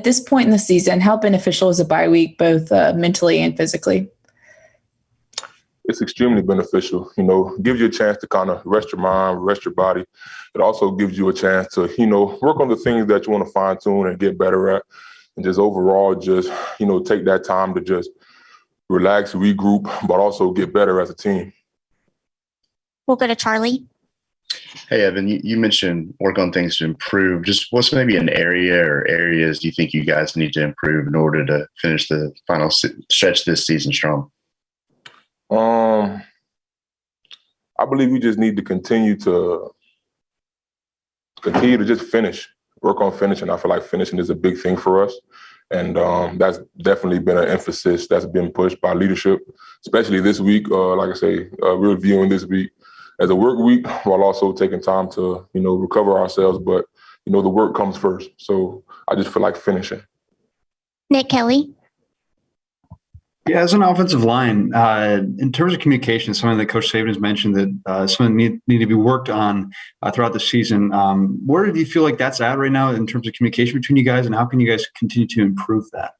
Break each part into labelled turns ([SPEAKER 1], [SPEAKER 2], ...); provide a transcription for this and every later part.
[SPEAKER 1] At this point in the season, how beneficial is a bye week, both mentally and physically?
[SPEAKER 2] It's extremely beneficial. Gives you a chance to kind of rest your mind, rest your body. It also gives you a chance to, work on the things that you want to fine tune and get better at. And just overall, just, take that time to just relax, regroup, but also get better as a team.
[SPEAKER 3] We'll go to Charlie.
[SPEAKER 4] Hey, Evan, you mentioned work on things to improve. Just what's maybe an area or areas you think you guys need to improve in order to finish the final stretch this season strong?
[SPEAKER 2] I believe we just need to continue to just finish, work on finishing. I feel like finishing is a big thing for us. And that's definitely been an emphasis that's been pushed by leadership, especially this week. Like I say, we're reviewing this week as a work week while also taking time to, recover ourselves. But, the work comes first. So I just feel like finishing.
[SPEAKER 3] Nick Kelly.
[SPEAKER 5] Yeah, as an offensive line, in terms of communication, something that Coach Saban has mentioned that something need to be worked on throughout the season. Where do you feel like that's at right now in terms of communication between you guys, and how can you guys continue to improve that?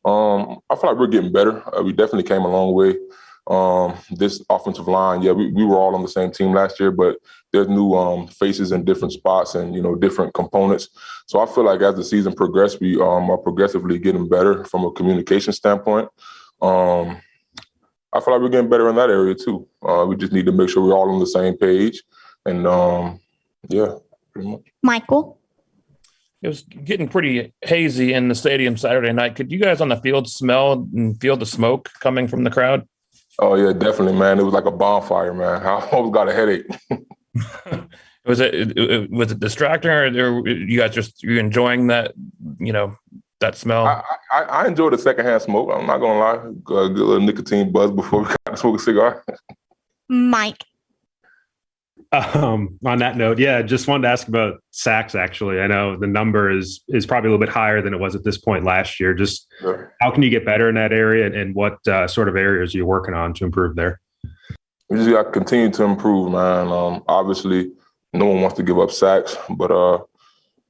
[SPEAKER 2] I feel like we're getting better. We definitely came a long way. This offensive line, we were all on the same team last year, but there's new faces in different spots and, different components. So I feel like as the season progressed, we are progressively getting better from a communication standpoint. I feel like we're getting better in that area too. We just need to make sure we're all on the same page. And pretty much.
[SPEAKER 3] Michael?
[SPEAKER 6] It was getting pretty hazy in the stadium Saturday night. Could you guys on the field smell and feel the smoke coming from the crowd?
[SPEAKER 2] Oh, yeah, definitely, man. It was like a bonfire, man. I almost got a headache.
[SPEAKER 6] Was it distracting, or you guys you enjoying that, that smell?
[SPEAKER 2] I enjoyed the secondhand smoke. I'm not going to lie. A good little nicotine buzz before we got to smoke a cigar.
[SPEAKER 3] Mike.
[SPEAKER 7] On that note, just wanted to ask about sacks, actually. I know the number is probably a little bit higher than it was at this point last year. Just How can you get better in that area, and what sort of areas are you working on to improve there?
[SPEAKER 2] We just got to continue to improve, man. Obviously, no one wants to give up sacks, but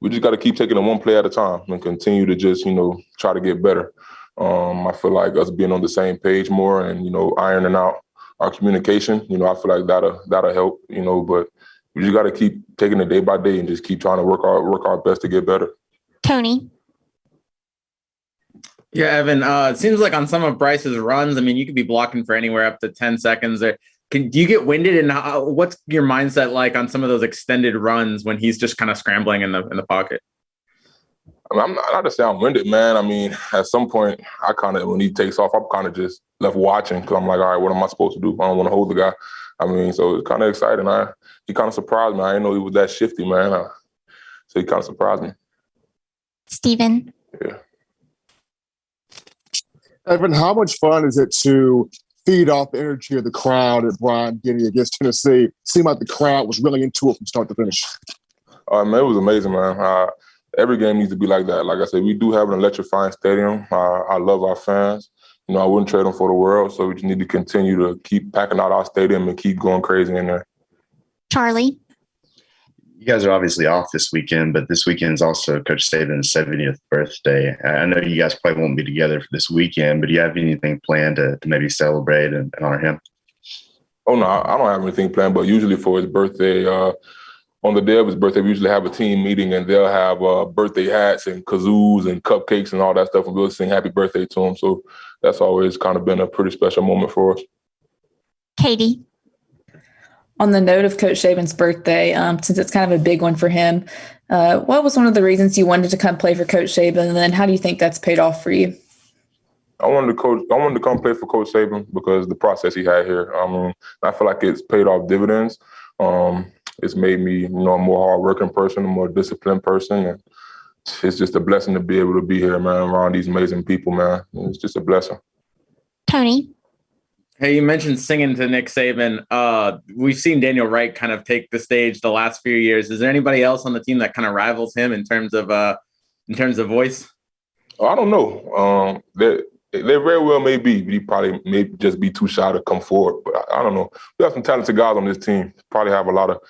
[SPEAKER 2] we just got to keep taking it one play at a time and continue to just, try to get better. I feel like us being on the same page more and, ironing out our communication, I feel like that'll help, but we just got to keep taking it day by day and just keep trying to work our best to get better.
[SPEAKER 3] Tony.
[SPEAKER 8] Yeah, Evan, it seems like on some of Bryce's runs, you could be blocking for anywhere up to 10 seconds. Do you get winded, and what's your mindset like on some of those extended runs when he's just kind of scrambling in the pocket?
[SPEAKER 2] I'm not to say I'm winded, man. At some point, when he takes off, I'm kind of just left watching because I'm like, all right, what am I supposed to do? I don't want to hold the guy. So it's kind of exciting. He kind of surprised me. I didn't know he was that shifty, man. So he kind of surprised me.
[SPEAKER 3] Steven.
[SPEAKER 2] Yeah.
[SPEAKER 9] Evan, how much fun is it to feed off the energy of the crowd at Bryant Denny against Tennessee? It seemed like the crowd was really into it from start to finish.
[SPEAKER 2] Man, it was amazing, man. Every game needs to be like that. Like I said, we do have an electrifying stadium. I love our fans. I wouldn't trade them for the world. So we just need to continue to keep packing out our stadium and keep going crazy in there.
[SPEAKER 3] Charlie.
[SPEAKER 4] You guys are obviously off this weekend, but this weekend is also Coach Saban's 70th birthday. I know you guys probably won't be together for this weekend, but do you have anything planned to maybe celebrate and honor him?
[SPEAKER 2] Oh, no, I don't have anything planned, but usually for his birthday, on the day of his birthday, we usually have a team meeting, and they'll have birthday hats and kazoos and cupcakes and all that stuff, and we'll sing happy birthday to him. So that's always kind of been a pretty special moment for us.
[SPEAKER 3] Katie.
[SPEAKER 1] On the note of Coach Saban's birthday, since it's kind of a big one for him, what was one of the reasons you wanted to come play for Coach Saban, and then how do you think that's paid off for you?
[SPEAKER 2] I wanted to come play for Coach Saban because the process he had here. I feel like it's paid off dividends. It's made me, a more hardworking person, a more disciplined person, and it's just a blessing to be able to be here, man, around these amazing people, man. It's just a blessing.
[SPEAKER 3] Tony.
[SPEAKER 8] Hey, you mentioned singing to Nick Saban. We've seen Daniel Wright kind of take the stage the last few years. Is there anybody else on the team that kind of rivals him in terms of voice?
[SPEAKER 2] I don't know. They very well may be, but he probably may just be too shy to come forward. But I don't know. We have some talented guys on this team. Probably have a lot of,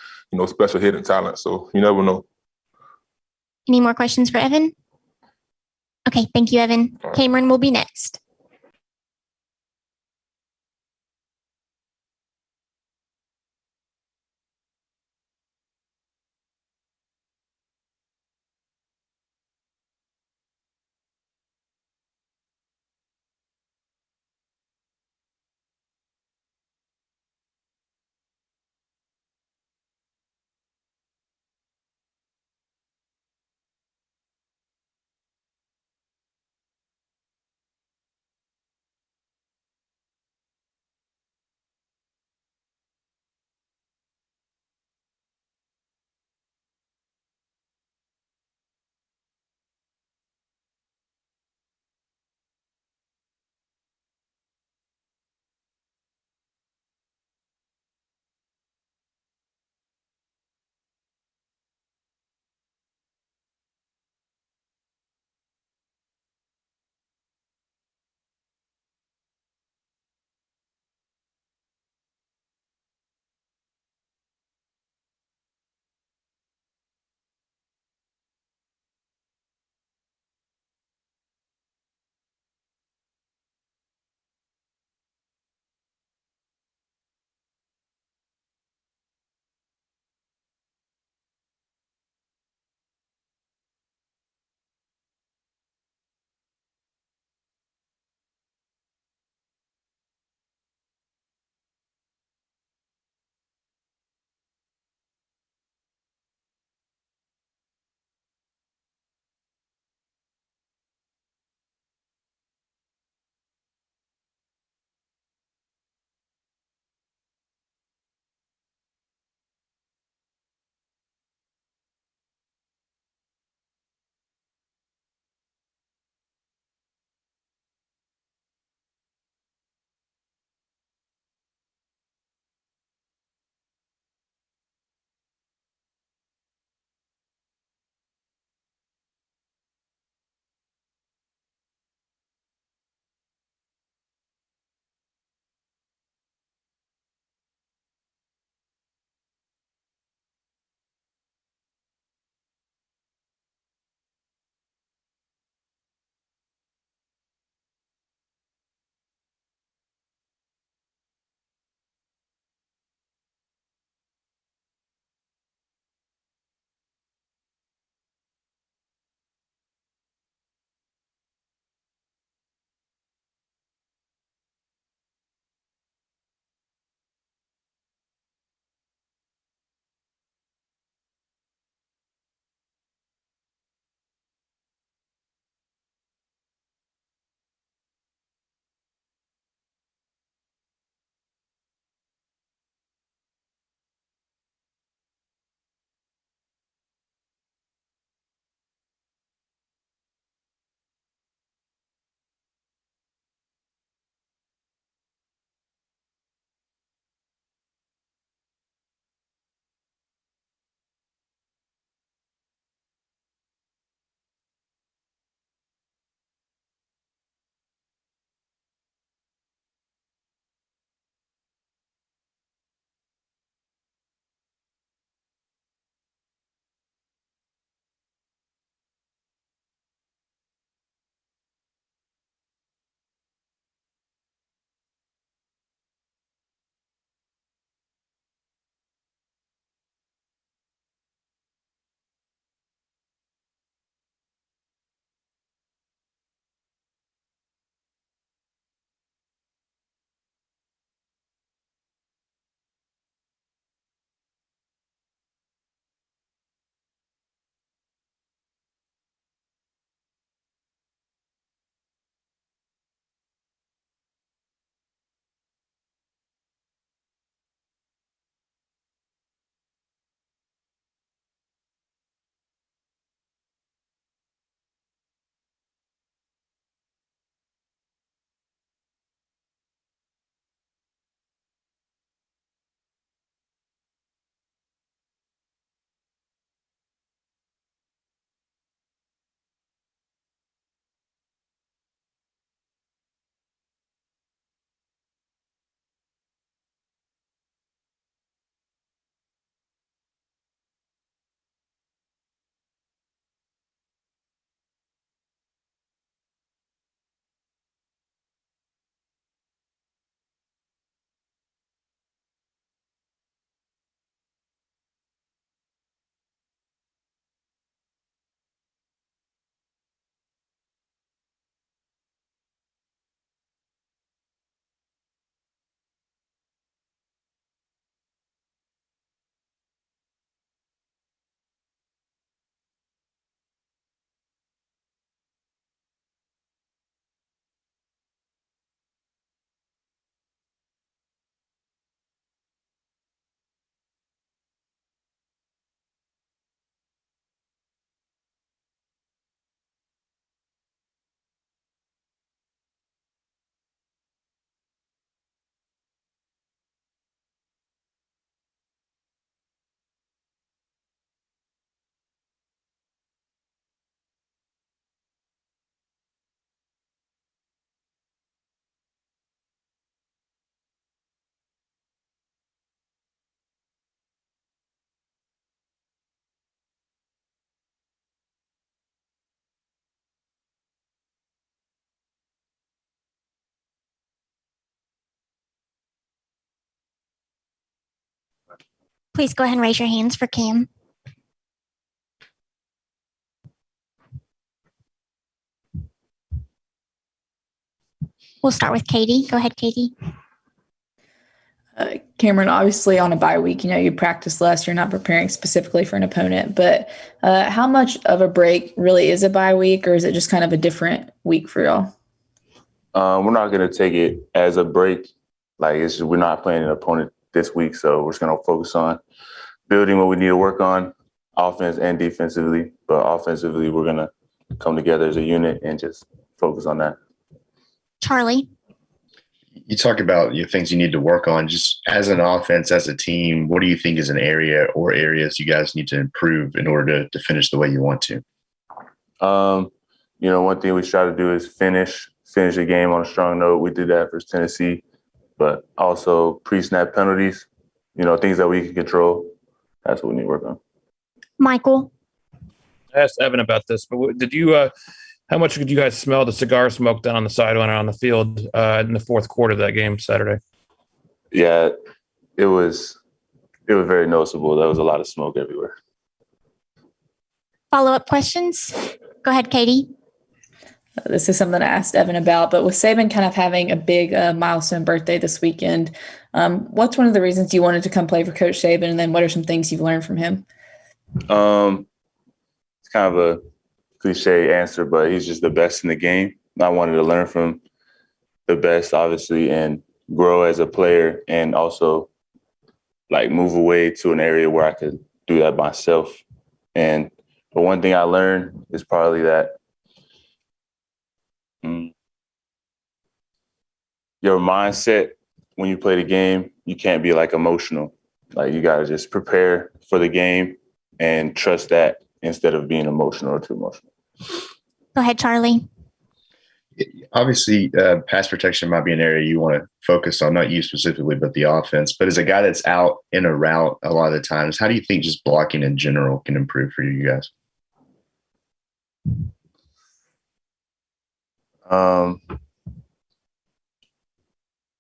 [SPEAKER 2] special hidden talent. So you never know.
[SPEAKER 3] Any more questions for Evan? Okay, thank you, Evan. Cameron will be next. Please go ahead and raise your hands for Cam. We'll start with Katie. Go ahead, Katie.
[SPEAKER 1] Cameron, obviously on a bye week, you practice less. You're not preparing specifically for an opponent, but how much of a break really is a bye week, or is it just kind of a different week for y'all?
[SPEAKER 10] We're not going to take it as a break. We're not playing an opponent this week, so we're just going to focus on building what we need to work on, offense and defensively. But offensively, we're going to come together as a unit and just focus on that.
[SPEAKER 3] Charlie.
[SPEAKER 4] You talk about things you need to work on. Just as an offense, as a team, what do you think is an area or areas you guys need to improve in order to finish the way you want to?
[SPEAKER 10] One thing we try to do is finish the game on a strong note. We did that versus Tennessee, but also pre-snap penalties, things that we can control. That's what we need to work on.
[SPEAKER 3] Michael.
[SPEAKER 6] I asked Evan about this, but did you how much could you guys smell the cigar smoke down on the sideline or on the field in the fourth quarter of that game Saturday?
[SPEAKER 10] Yeah, it was very noticeable. There was a lot of smoke everywhere.
[SPEAKER 3] Follow-up questions? Go ahead, Katie.
[SPEAKER 1] This is something I asked Evan about, but with Saban kind of having a big milestone birthday this weekend, what's one of the reasons you wanted to come play for Coach Saban, and then what are some things you've learned from him?
[SPEAKER 10] It's kind of a cliche answer, but he's just the best in the game. I wanted to learn from the best, obviously, and grow as a player, and also move away to an area where I could do that myself. And the one thing I learned is probably that your mindset when you play the game, you can't be emotional. You got to just prepare for the game and trust that instead of being emotional or too emotional.
[SPEAKER 3] Go ahead, Charlie.
[SPEAKER 4] Obviously, pass protection might be an area you want to focus on, not you specifically, but the offense. But as a guy that's out in a route a lot of the times, how do you think just blocking in general can improve for you guys?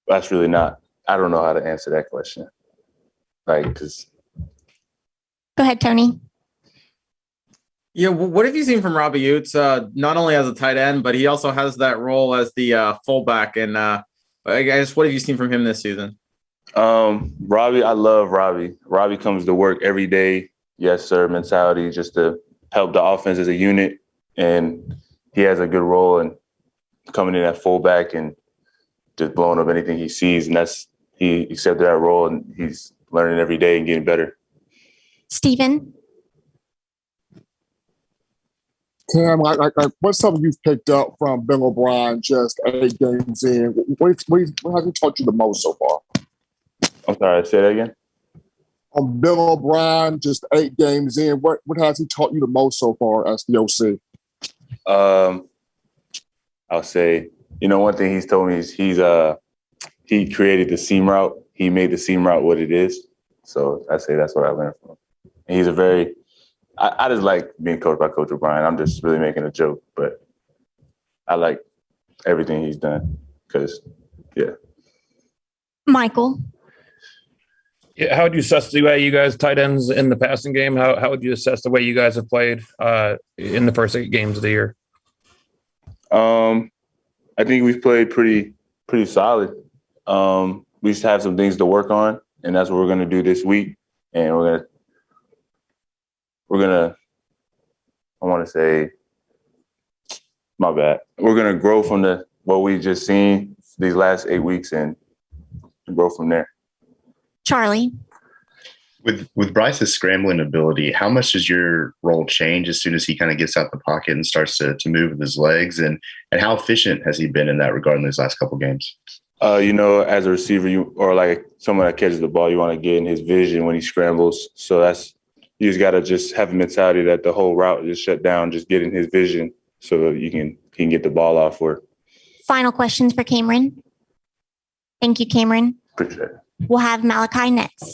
[SPEAKER 10] That's really not. I don't know how to answer that question. Because.
[SPEAKER 3] Go ahead, Tony.
[SPEAKER 8] Yeah, what have you seen from Robbie Ouzts? Not only as a tight end, but he also has that role as the fullback. And I guess, what have you seen from him this season?
[SPEAKER 10] Robbie, I love Robbie. Robbie comes to work every day. Yes, sir, mentality just to help the offense as a unit. And he has a good role in coming in at fullback and just blowing up anything he sees. And he accepted that role, and he's learning every day and getting better.
[SPEAKER 3] Steven.
[SPEAKER 9] Cam, what's something you've picked up from Bill O'Brien just 8 games in? What has he taught you the most so far?
[SPEAKER 10] I'm sorry, say that again?
[SPEAKER 9] On Bill O'Brien, just 8 games in, what has he taught you the most so far as the OC?
[SPEAKER 10] I'll say, one thing he's told me is he created the seam route. He made the seam route what it is. So I say that's what I learned from him. And he's I just like being coached by Coach O'Brien. I'm just really making a joke, but I like everything he's done because, yeah.
[SPEAKER 3] Michael.
[SPEAKER 6] Yeah, how would you assess the way you guys tight ends in the passing game? How would you assess the way you guys have played in the first 8 games of the year?
[SPEAKER 10] I think we've played pretty solid. We just have some things to work on, and that's what we're going to do this week. And we're gonna I want to say, my bad. We're gonna grow from what we just seen these last 8 weeks and grow from there.
[SPEAKER 3] Charlie.
[SPEAKER 4] With Bryce's scrambling ability, how much does your role change as soon as he kind of gets out the pocket and starts to move with his legs? And how efficient has he been in that regard in these last couple games?
[SPEAKER 10] As a receiver, or someone that catches the ball, you want to get in his vision when he scrambles. So you just got to just have a mentality that the whole route is shut down, just get in his vision so that he can get the ball off for it.
[SPEAKER 3] Final questions for Cameron. Thank you, Cameron.
[SPEAKER 10] Appreciate it.
[SPEAKER 3] We'll have Malachi next.